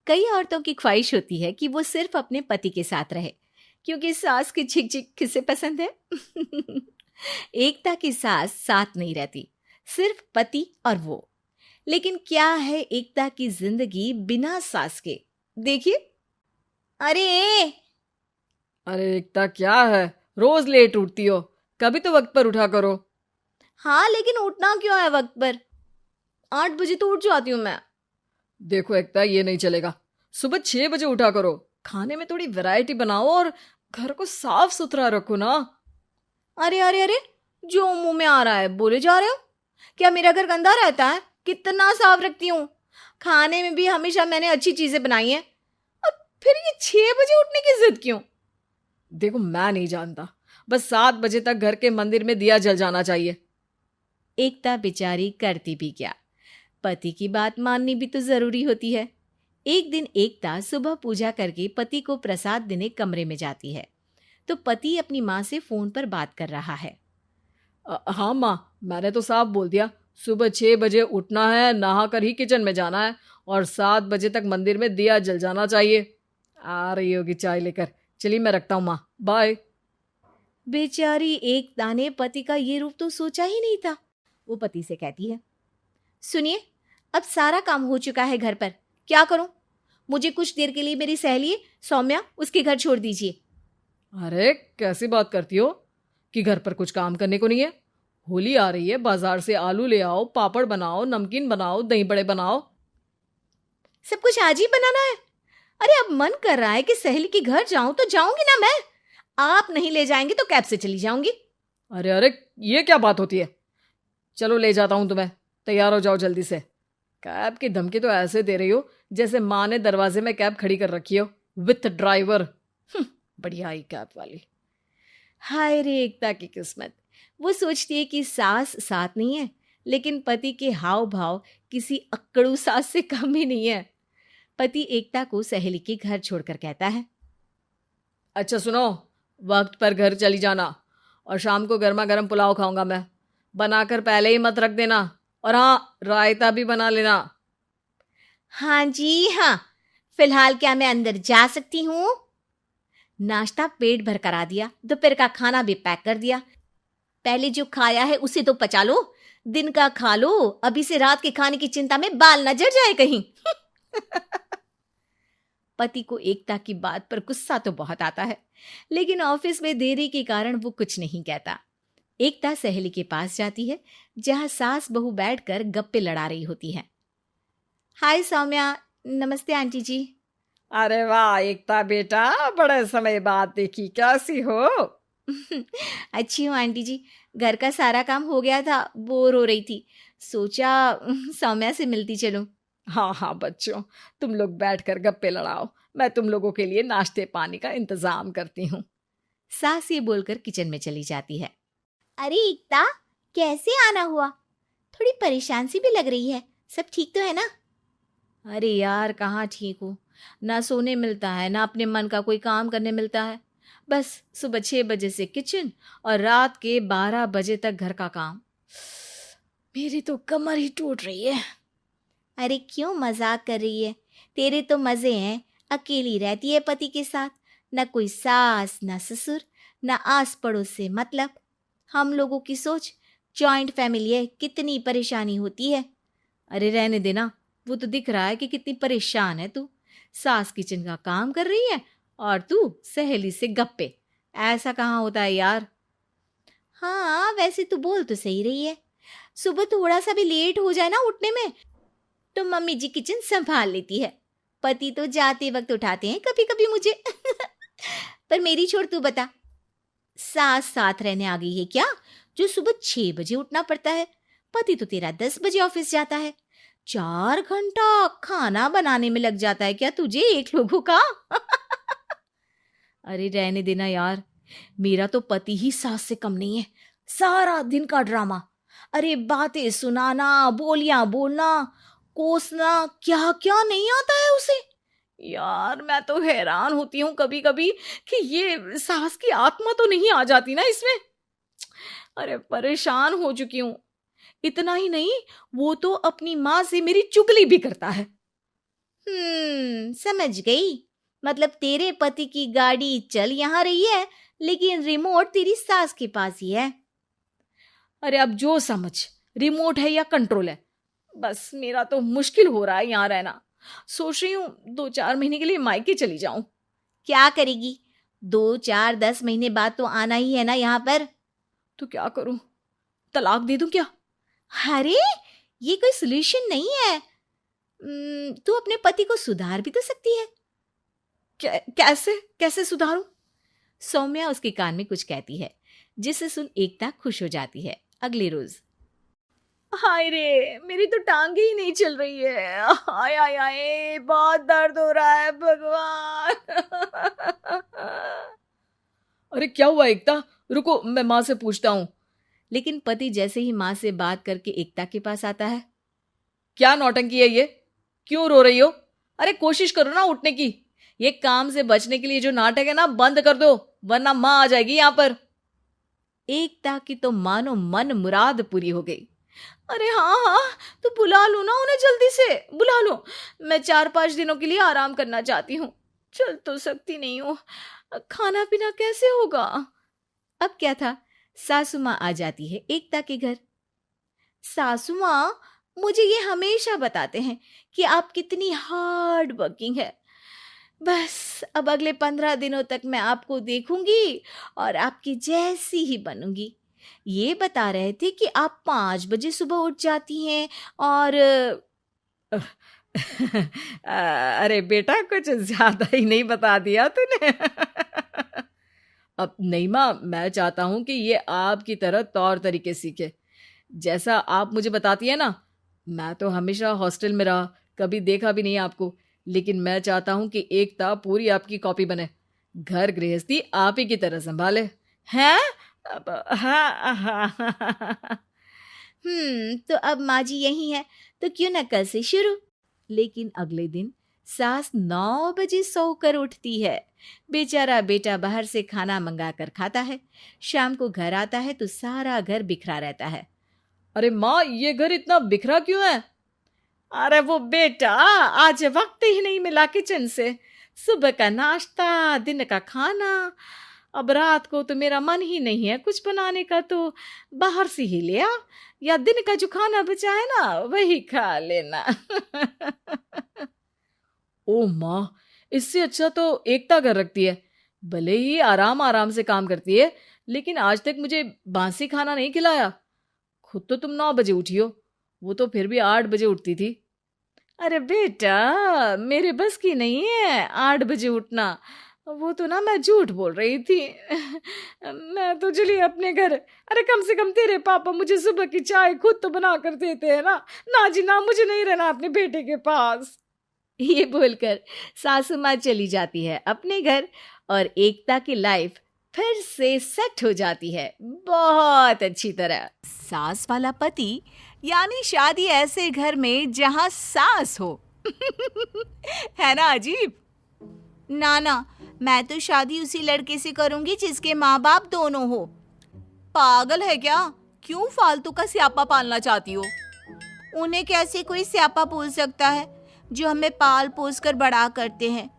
कई औरतों की ख्वाहिश होती है कि वो सिर्फ अपने पति के साथ रहे, क्योंकि सास की चिक चिक किसे पसंद है। एकता की सास साथ नहीं रहती, सिर्फ पति और वो। लेकिन क्या है एकता की जिंदगी बिना सास के? देखिए। अरे अरे एकता, क्या है? रोज लेट उठती हो, कभी तो वक्त पर उठा करो। हाँ, लेकिन उठना क्यों है वक्त पर? 8 बजे तो उठ जाती हूँ मैं। देखो एकता, ये नहीं चलेगा। सुबह 6 बजे उठा करो। खाने में थोड़ी वैरायटी बनाओ और घर को साफ सुथरा रखो ना। अरे अरे अरे, जो मुंह में आ रहा है बोले जा रहे हो। क्या मेरा घर गंदा रहता है? कितना साफ रखती हूँ। खाने में भी हमेशा मैंने अच्छी चीजें बनाई हैं। अब फिर ये 6 बजे उठने की जिद क्यों? देखो, मैं नहीं जानता, बस 7 बजे तक घर के मंदिर में दिया जल जाना चाहिए। एकता बेचारी करती भी क्या, पति की बात माननी भी तो जरूरी होती है। एक दिन एकता सुबह पूजा करके पति को प्रसाद देने कमरे में जाती है, तो पति अपनी माँ से फोन पर बात कर रहा है। हाँ माँ, मैंने तो साफ बोल दिया, सुबह 6 बजे उठना है, नहा कर ही किचन में जाना है और 7 बजे तक मंदिर में दिया जल जाना चाहिए। आ रही होगी चाय लेकर। चलिए मैं रखता हूँ माँ, बाय। बेचारी एकता ने पति का ये रूप तो सोचा ही नहीं था। वो पति से कहती है, सुनिए, अब सारा काम हो चुका है घर पर, क्या करूं? मुझे कुछ देर के लिए मेरी सहेली सौम्या उसके घर छोड़ दीजिए। अरे कैसी बात करती हो कि घर पर कुछ काम करने को नहीं है? होली आ रही है, बाजार से आलू ले आओ, पापड़ बनाओ, नमकीन बनाओ, दही बड़े बनाओ। सब कुछ आज ही बनाना है? अरे अब मन कर रहा है कि सहेली के घर जाऊं तो जाऊंगी ना मैं। आप नहीं ले जाएंगे तो कैब से चली जाऊंगी। अरे अरे, ये क्या बात होती है? चलो ले जाता हूँ तुम्हें, तैयार हो जाओ जल्दी से। कैब की धमकी तो ऐसे दे रही हो जैसे माँ ने दरवाजे में कैब खड़ी कर रखी हो, विथ ड्राइवर। बढ़िया आई कैब वाली। हाय रे एकता की किस्मत। वो सोचती है कि सास साथ नहीं है, लेकिन पति के हाव भाव किसी अक्कड़ू सास से कम ही नहीं है। पति एकता को सहेली के घर छोड़कर कहता है, अच्छा सुनो, वक्त पर घर चली जाना और शाम को गर्मा गर्म पुलाव खाऊंगा मैं। बनाकर पहले ही मत रख देना, और हाँ, रायता भी बना लेना। हाँ जी हाँ, फिलहाल क्या मैं अंदर जा सकती हूँ? नाश्ता पेट भर करा दिया, दोपहर का खाना भी पैक कर दिया। पहले जो खाया है उसे तो पचा लो, दिन का खा लो, अभी से रात के खाने की चिंता में बाल न जल जाए कहीं। पति को एकता की बात पर गुस्सा तो बहुत आता है, लेकिन ऑफिस में देरी के कारण वो कुछ नहीं कहता। एकता सहेली के पास जाती है, जहां सास बहू बैठकर गप्पे लड़ा रही होती है। हाय सौम्या। नमस्ते आंटी जी। अरे वाह एकता बेटा, बड़े समय बाद देखी, कैसी हो? अच्छी हूँ आंटी जी। घर का सारा काम हो गया था, बोर हो रही थी, सोचा सौम्या से मिलती चलूं। हाँ हाँ बच्चों, तुम लोग बैठकर गप्पे लड़ाओ, मैं तुम लोगों के लिए नाश्ते पानी का इंतजाम करती हूँ। सास ये बोलकर किचन में चली जाती है। अरे एकता, कैसे आना हुआ? थोड़ी परेशान सी भी लग रही है, सब ठीक तो है ना? अरे यार, कहाँ ठीक हूँ। ना सोने मिलता है, ना अपने मन का कोई काम करने मिलता है। बस सुबह 6 बजे से किचन और रात के 12 बजे तक घर का काम। मेरी तो कमर ही टूट रही है। अरे क्यों मजाक कर रही है? तेरे तो मजे हैं, अकेली रहती है पति के साथ, न कोई सास न ससुर, न आस पड़ोस से मतलब। हम लोगों की सोच, जॉइंट फैमिली है, कितनी परेशानी होती है। अरे रहने देना, वो तो दिख रहा है कि कितनी परेशान है तू। सास किचन का काम कर रही है और तू सहेली से गप्पे। ऐसा कहाँ होता है यार। हाँ वैसे तू बोल तो सही रही है। सुबह थोड़ा सा भी लेट हो जाए ना उठने में, तो मम्मी जी किचन संभाल लेती है। पति तो जाते वक्त उठाते हैं कभी कभी मुझे। पर मेरी छोड़, तू बता, सास साथ रहने आ गई है क्या, जो सुबह 6 बजे उठना पड़ता है? पति तो तेरा 10 बजे ऑफिस जाता है। 4 घंटा खाना बनाने में लग जाता है क्या तुझे एक लोगों का? अरे रहने देना यार, मेरा तो पति ही सास से कम नहीं है। सारा दिन का ड्रामा, अरे बातें सुनाना, बोलियां बोलना, कोसना, क्या क्या नहीं आता है उसे। यार मैं तो हैरान होती हूँ कभी कभी कि ये सास की आत्मा तो नहीं आ जाती ना इसमें। अरे परेशान हो चुकी हूँ। इतना ही नहीं, वो तो अपनी माँ से मेरी चुगली भी करता है। समझ गई। मतलब तेरे पति की गाड़ी चल यहाँ रही है, लेकिन रिमोट तेरी सास के पास ही है। अरे अब जो समझ, रिमोट है या कंट्रोल है। बस मेरा तो मुश्किल हो रहा है यहाँ रहना। सोच रही हूँ 2-4 महीने के लिए मायके चली जाऊं। क्या करेगी? 2-4-10 महीने बाद तो आना ही है ना यहाँ पर। तो क्या करूं? तलाक दे दूं क्या? अरे ये कोई सोल्यूशन नहीं है। तू अपने पति को सुधार भी तो सकती है। कैसे सुधारूं? सौम्या उसके कान में कुछ कहती है, जिसे सुन एकता खुश हो जाती है। अगले रोज, हाय रे, मेरी तो टांगे ही नहीं चल रही है। हाय हाय हाय, बहुत दर्द हो रहा है भगवान। अरे क्या हुआ एकता? रुको, मैं माँ से पूछता हूँ। लेकिन पति जैसे ही माँ से बात करके एकता के पास आता है। क्या नौटंकी है ये? क्यों रो रही हो? अरे कोशिश करो ना उठने की। ये काम से बचने के लिए जो नाटक है ना, बंद कर दो, वरना माँ आ जाएगी यहाँ पर। एकता की तो मानो मन मुराद पूरी हो गई। अरे हाँ हाँ, तो बुला लो ना उन्हें, जल्दी से बुला लो। मैं 4-5 दिनों के लिए आराम करना चाहती हूँ। चल तो सकती नहीं हूँ। खाना पीना कैसे होगा? अब क्या था, सासू माँ आ जाती है एकता के घर। सासू माँ, मुझे ये हमेशा बताते हैं कि आप कितनी हार्ड वर्किंग है। बस अब अगले 15 दिनों तक मैं आपको देखूंगी और आपकी जैसी ही बनूंगी। ये बता रहे थे कि आप 5 बजे सुबह उठ जाती हैं और अरे बेटा, कुछ ज्यादा ही नहीं बता दिया तूने। अब नहीं माँ, मैं चाहता हूं कि ये आपकी तरह तौर तरीके सीखे, जैसा आप मुझे बताती है ना। मैं तो हमेशा हॉस्टल में रहा, कभी देखा भी नहीं आपको, लेकिन मैं चाहता हूं कि एकता पूरी आपकी कॉपी बने, घर गृहस्थी आप ही की तरह संभाले। हैं? हाँ। तो अब माँ जी यही है, तो क्यों न कल से शुरू। लेकिन अगले दिन सास 9 बजे सोकर उठती है। बेचारा बेटा बाहर से खाना मंगा कर खाता है। शाम को घर आता है तो सारा घर बिखरा रहता है। अरे माँ, ये घर इतना बिखरा क्यों है? अरे वो बेटा, आज वक्त ही नहीं मिला किचन से। सुबह का नाश्ता, दिन का खाना, अब रात को तो मेरा मन ही नहीं है कुछ बनाने का, तो बाहर से ही ले आ, या दिन का जो खाना बचा है ना वही खा लेना। ओ माँ, इससे अच्छा तो एकता घर रखती है। भले ही आराम आराम से काम करती है, लेकिन आज तक मुझे बासी खाना नहीं खिलाया। खुद तो तुम 9 बजे उठी हो, वो तो फिर भी 8 बजे उठती थी। अरे बेटा, मेरे बस की नहीं है 8 बजे उठना। वो तो ना मैं झूठ बोल रही थी। मैं तो चली अपने घर। अरे कम से कम तेरे पापा मुझे सुबह की चाय खुद तो बना कर देते हैं ना। ना जी ना, मुझे नहीं रहना अपने बेटे के पास। ये बोलकर सासू माँ चली जाती है अपने घर और एकता की लाइफ फिर से सेट हो जाती है बहुत अच्छी तरह। सास वाला पति यानी शादी ऐसे घर में जहां सास हो। है ना अजीब? ना, मैं तो शादी उसी लड़के से करूंगी जिसके माँ बाप दोनों हो। पागल है क्या? क्यों फालतू का स्यापा पालना चाहती हो? उन्हें कैसे कोई स्यापा बोल सकता है जो हमें पाल पोस कर बड़ा करते हैं।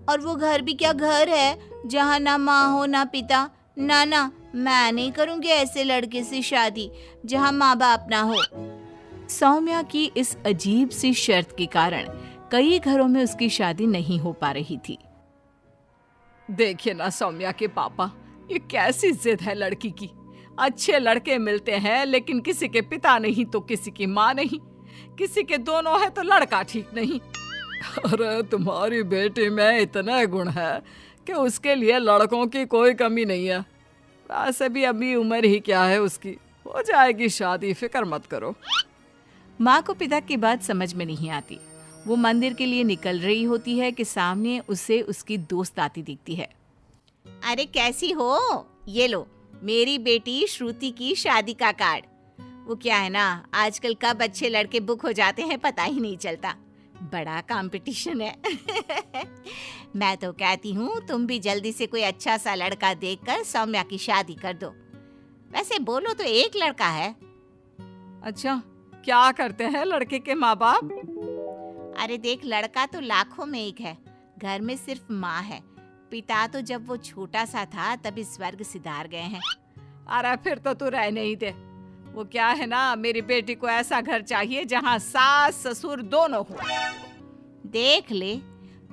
और वो घर भी क्या घर है जहाँ ना माँ हो ना पिता। ना, मैं नहीं करूँगी ऐसे लड़के से शादी जहाँ माँ बाप ना हो। सौम्या की इस अजीब सी शर्त के कारण कई घरों में उसकी शादी नहीं हो पा रही थी। देखिए ना सौम्या के पापा, ये कैसी जिद है लड़की की। अच्छे लड़के मिलते हैं, लेकिन किसी के पिता नहीं तो किसी की माँ नहीं, किसी के दोनों है तो लड़का ठीक नहीं। अरे तुम्हारी बेटी में इतना गुण है कि उसके लिए लड़कों की कोई कमी नहीं है। वैसे भी अभी उम्र ही क्या है उसकी, हो जाएगी शादी, फिक्र मत करो। माँ को पिता की बात समझ में नहीं आती। वो मंदिर के लिए निकल रही होती है कि सामने उसे उसकी दोस्त आती दिखती है। अरे कैसी हो? ये लो मेरी बेटी श्रुति की शादी का कार्ड। वो क्या है ना, आजकल कब अच्छे लड़के बुक हो जाते हैं पता ही नहीं चलता। बड़ा कंपटीशन है। मैं तो कहती हूँ तुम भी जल्दी से कोई अच्छा सा लड़का देखकर सौम्या की शादी कर दो। वैसे बोलो तो एक लड़का है। अच्छा, क्या करते हैं लड़के के माँ बाप? अरे देख, लड़का तो लाखों में एक है, घर में सिर्फ माँ है। पिता तो जब वो छोटा सा था तभी स्वर्ग सिधार गए हैं। अरे फिर तो तू रहने ही दे। वो क्या है ना, मेरी बेटी को ऐसा घर चाहिए जहाँ सास ससुर दोनों हो। देख ले,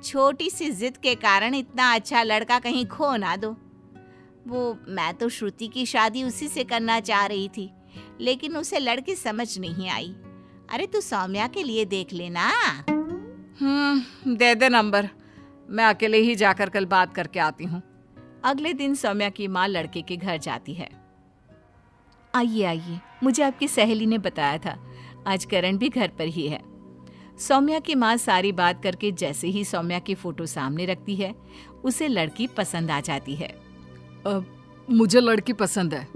छोटी सी जिद के कारण इतना अच्छा लड़का कहीं खो ना दो। वो मैं तो श्रुति की शादी उसी से करना चाह रही थी, लेकिन उसे लड़की समझ नहीं आई। अरे तू सौम्या के लिए देख लेना। दे दे नंबर, मैं अकेले ही जाकर कल बात करके आती हूँ। अगले दिन सौम्या की माँ लड़के के घर जाती है। आइए आइए, मुझे आपकी सहेली ने बताया था आज करण भी घर पर ही है। सौम्या की माँ सारी बात करके जैसे ही सौम्या की फोटो सामने रखती है, उसे लड़की पसंद आ जाती है। मुझे लड़की पसंद है।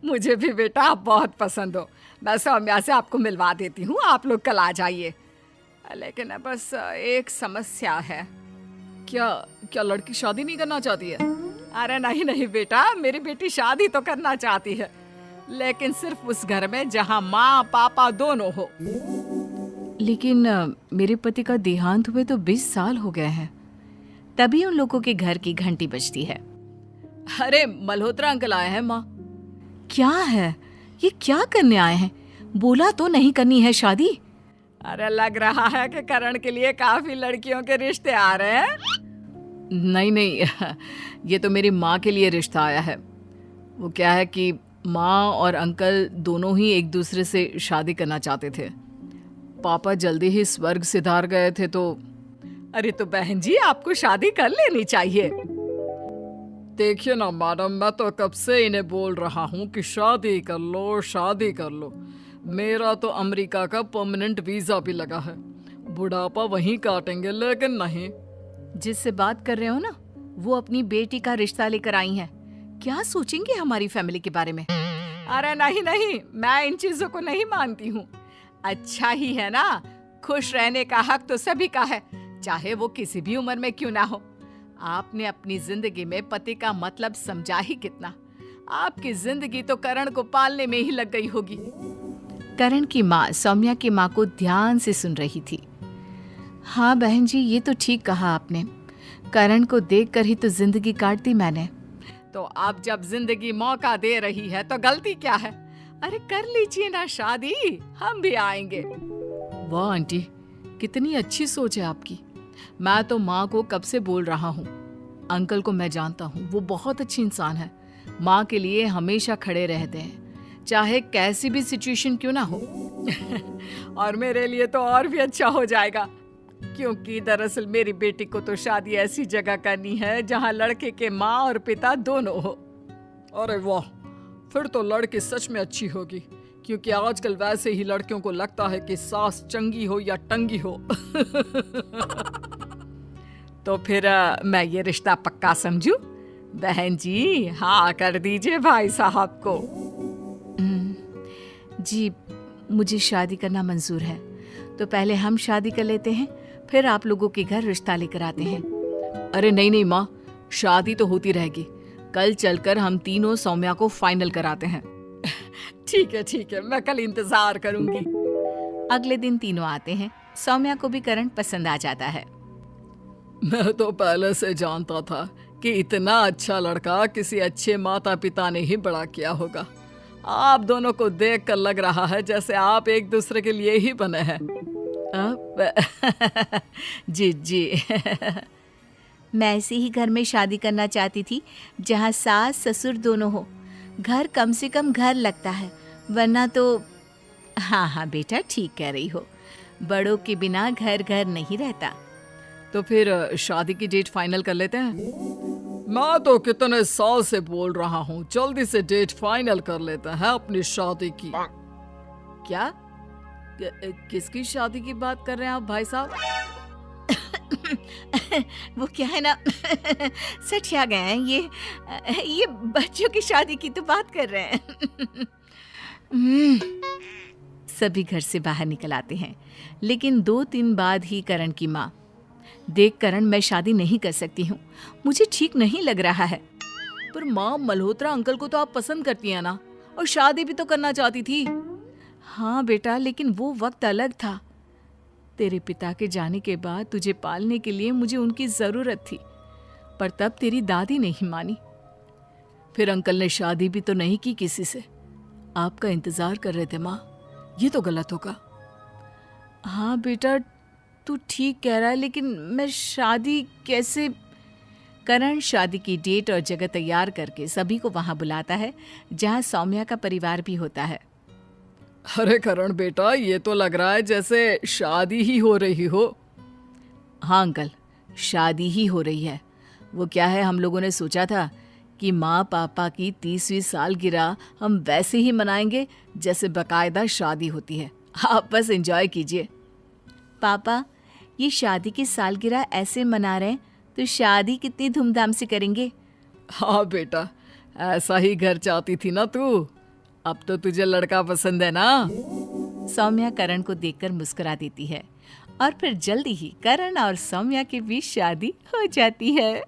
मुझे भी बेटा आप बहुत पसंद हो। मैं सौम्या से आपको मिलवा देती हूँ, आप लोग कल आ जाइए। लेकिन बस एक समस्या है। क्या लड़की शादी नहीं करना चाहती है? अरे नहीं नहीं बेटा, मेरी बेटी शादी तो करना चाहती है, लेकिन सिर्फ उस घर में जहाँ माँ पापा दोनों हो। लेकिन मेरे पति का देहांत हुए तो 20 साल हो गए हैं। तभी उन लोगों के घर की घंटी बजती है। अरे मल्होत्रा अंकल आए हैं माँ। क्या है ये, क्या करने आए हैं? बोला तो नहीं करनी है शादी। अरे लग रहा है कि करण के लिए काफी लड़कियों के रिश्ते आ रहे हैं। नहीं, ये तो मेरी माँ के लिए रिश्ता आया है। वो क्या है कि माँ और अंकल दोनों ही एक दूसरे से शादी करना चाहते थे। पापा जल्दी ही स्वर्ग सिधार गए थे तो। अरे तो बहन जी, आपको शादी कर लेनी चाहिए। देखिए ना मैडम, मैं तो कब से इन्हें बोल रहा हूँ कि शादी कर लो, शादी कर लो। मेरा तो अमेरिका का परमानेंट वीजा भी लगा है, बुढ़ापा वहीं काटेंगे, लेकिन नहीं। जिससे बात कर रहे हो ना, वो अपनी बेटी का रिश्ता लेकर आई हैं। क्या सोचेंगे हमारी फैमिली के बारे में? अरे नहीं, मैं इन चीजों को नहीं मानती हूँ। अच्छा ही है ना, खुश रहने का हक तो सभी का है, चाहे वो किसी भी उम्र में क्यों ना हो। आपने अपनी जिंदगी में पति का मतलब समझा ही कितना। आपकी जिंदगी तो करण को पालने में ही लग गई होगी। करण की माँ सौम्या की माँ को ध्यान से सुन रही थी। हाँ बहन जी, ये तो ठीक कहा आपने। करण को देखकर ही तो जिंदगी काट दी मैंने। तो अब जब जिंदगी मौका दे रही है तो गलती क्या है? अरे कर लीजिए ना शादी, हम भी आएंगे। वाह आंटी, कितनी अच्छी सोच है आपकी। मैं तो माँ को कब से बोल रहा हूँ। अंकल को मैं जानता हूँ, वो बहुत अच्छी इंसान है। माँ के लिए हमेशा खड़े रहते हैं, चाहे कैसी भी सिचुएशन क्यों ना हो। और मेरे लिए तो और भी अच्छा हो जाएगा, क्योंकि दरअसल मेरी बेटी को तो शादी ऐसी जगह करनी है जहाँ लड़के के माँ और पिता दोनों हो। अरे वाह, फिर तो लड़की सच में अच्छी होगी, क्योंकि आजकल वैसे ही लड़कियों को लगता है कि सास चंगी हो या टंगी हो। तो फिर मैं ये रिश्ता पक्का समझूं? बहन जी हाँ कर दीजिए भाई साहब को। जी, मुझे शादी करना मंजूर है। तो पहले हम शादी कर लेते हैं, फिर आप लोगों के घर रिश्ता लेकर आते हैं। अरे नहीं माँ, शादी तो होती रहेगी। कल चलकर हम तीनों सौम्या को फाइनल कराते हैं। ठीक है, मैं कल इंतजार करूंगी। अगले दिन तीनों आते हैं। सौम्या को भी करण पसंद आ जाता है। मैं तो पहले से जानता था कि इतना अच्छा लड़का किसी अच्छे माता पिता ने ही बड़ा किया होगा। आप दोनों को देखकर लग रहा है जैसे आप एक दूसरे के लिए ही बने हैं। जी। मैं ऐसे ही घर में शादी करना चाहती थी जहाँ सास ससुर दोनों हो। घर कम से कम घर लगता है, वरना तो। हाँ बेटा, ठीक कह रही हो। बड़ों के बिना घर घर नहीं रहता। तो फिर शादी की डेट फाइनल कर लेते हैं। मैं तो कितने साल से बोल रहा हूँ, जल्दी से डेट फाइनल कर लेते हैं अपनी शादी की। क्या? किसकी शादी की बात कर रहे हैं आप भाई साहब? वो क्या है ना, सठिया गए हैं ये बच्चों की शादी की तो बात कर रहे हैं। सभी घर से बाहर निकल आते हैं, लेकिन 2-3 बाद ही करण की माँ, देख करण, मैं शादी नहीं कर सकती हूँ, मुझे ठीक नहीं लग रहा है। पर माँ, मल्होत्रा अंकल को तो आप पसंद करती हैं ना, और शादी भी तो करना चाहती थी। हाँ बेटा, लेकिन वो वक्त अलग था। तेरे पिता के जाने के बाद तुझे पालने के लिए मुझे उनकी ज़रूरत थी, पर तब तेरी दादी नहीं मानी। फिर अंकल ने शादी भी तो नहीं की किसी से, आपका इंतज़ार कर रहे थे माँ। ये तो गलत होगा। हाँ बेटा, तू ठीक कह रहा है, लेकिन मैं शादी कैसे? करण शादी की डेट और जगह तैयार करके सभी को वहाँ बुलाता है, जहाँ सौम्या का परिवार भी होता है। अरे करण बेटा, ये तो लग रहा है जैसे शादी ही हो रही हो। हाँ अंकल, शादी ही हो रही है। वो क्या है, हम लोगों ने सोचा था कि माँ पापा की 30वीं सालगिरह हम वैसे ही मनाएंगे जैसे बाकायदा शादी होती है। आप बस एंजॉय कीजिए। पापा, ये शादी की सालगिरह ऐसे मना रहे हैं तो शादी कितनी धूमधाम से करेंगे। हाँ बेटा, ऐसा ही घर चाहती थी ना तू। अब तो तुझे लड़का पसंद है ना। सौम्या करण को देखकर मुस्कुरा देती है और फिर जल्दी ही करण और सौम्या के बीच शादी हो जाती है।